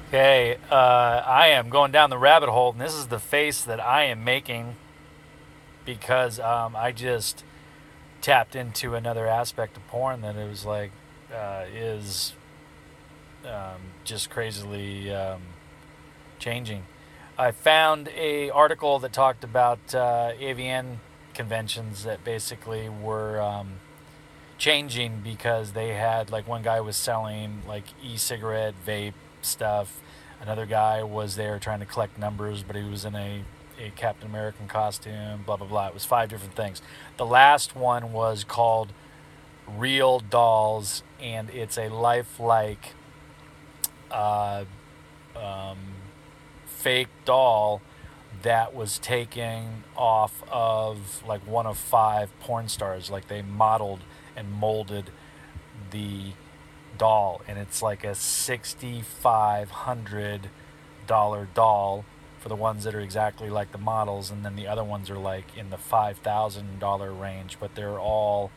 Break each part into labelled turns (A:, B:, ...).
A: Okay, I am going down the rabbit hole, and this is the face that I am making because I just tapped into another aspect of porn that it was like is just crazily changing. I found a article that talked about AVN conventions that basically were changing because they had like one guy was selling like e-cigarette vape stuff. Another guy was there trying to collect numbers, but he was in a Captain American costume, blah blah blah. It was five different things. The last one was called Realdolls, and it's a lifelike uh, um, fake doll that was taken off of like one of five porn stars. Like they modeled and molded the doll, and it's like a $6,500 doll for the ones that are exactly like the models, and then the other ones are like in the $5,000 range, but they're all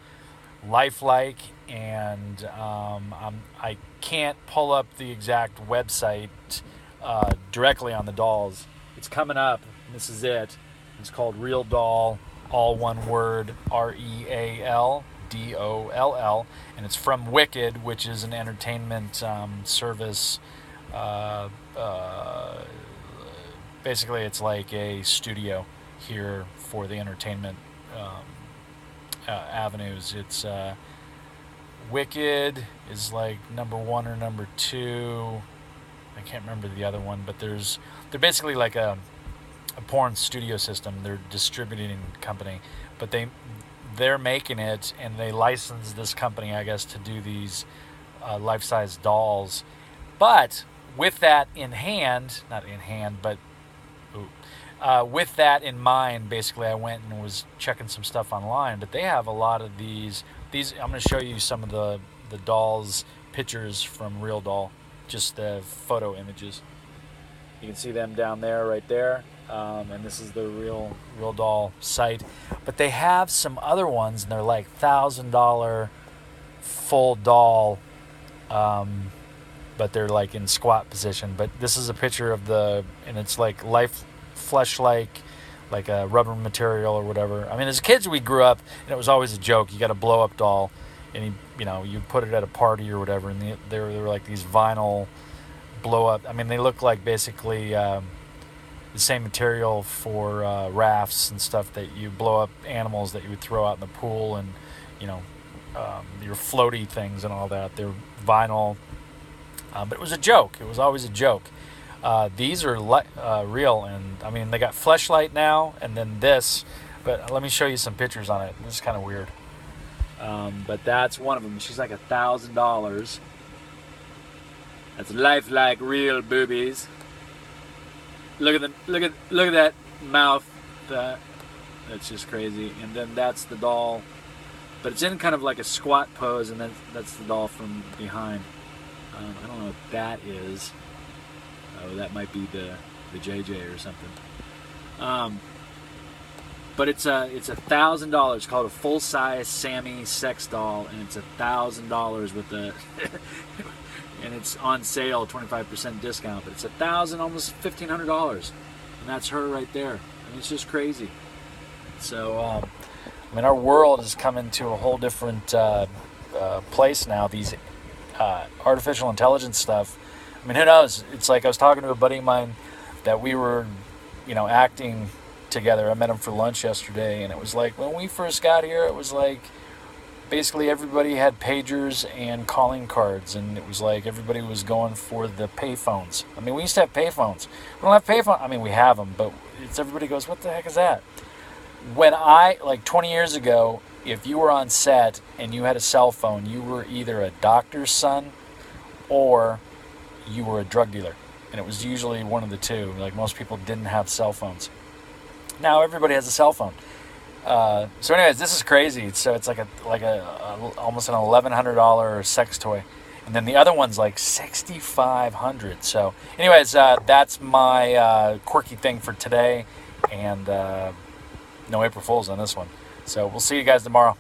A: lifelike. And I can't pull up the exact website directly on the dolls. It's coming up. This is it. It's called Realdoll, all one word, Realdoll, and it's from Wicked, which is an entertainment service. Uh, uh, Basically, it's like a studio here for the entertainment avenues. It's Wicked is like number one or number two. I can't remember the other one, but they're basically like a porn studio system. They're a distributing company, but they're making it, and they license this company, I guess, to do these life-size dolls. But with that in hand, not in hand, but with that in mind, basically, I went and was checking some stuff online. But they have a lot of these. I'm going to show you some of the dolls pictures from Realdoll, just the photo images. You can see them down there, right there. And this is the Realdoll site. But they have some other ones, and they're like $1,000 full doll, but they're like in squat position. But this is a picture of and it's like fleshlight, like a rubber material or whatever. I mean, as kids, we grew up, and it was always a joke. You got a blow up doll, and you put it at a party or whatever, and they were like these vinyl blow up. I mean, they look like basically the same material for rafts and stuff that you blow up animals that you would throw out in the pool, and you know your floaty things and all that. They're vinyl, but it was a joke. It was always a joke. These are real, and I mean, they got fleshlight now, and then this. But let me show you some pictures on it. This is kind of weird. But that's one of them. She's like $1,000. That's lifelike real boobies. Look at that mouth. That's just crazy. And then that's the doll, but it's in kind of like a squat pose, and then that's the doll from behind. I don't know what that is. Oh, that might be the JJ or something. But it's $1,000. It's called a full size Sammy sex doll, and it's $1,000 with the and it's on sale, 25% discount. But it's almost $1,500, and that's her right there. I mean, it's just crazy. So I mean, our world is coming to a whole different place now. These artificial intelligence stuff. I mean, who knows? It's like I was talking to a buddy of mine that we were, acting together. I met him for lunch yesterday, and it was like when we first got here, it was like basically everybody had pagers and calling cards, and it was like everybody was going for the payphones. I mean, we used to have payphones. We don't have payphones. I mean, we have them, but everybody goes, "What the heck is that?" When like 20 years ago, if you were on set and you had a cell phone, you were either a doctor's son or you were a drug dealer, and it was usually one of the two. Like, most people didn't have cell phones. Now everybody has a cell phone. So anyways, this is crazy. So it's like a almost an $1,100 sex toy, and then the other one's like $6,500. So anyways, that's my quirky thing for today, and no April Fools on this one. So we'll see you guys tomorrow.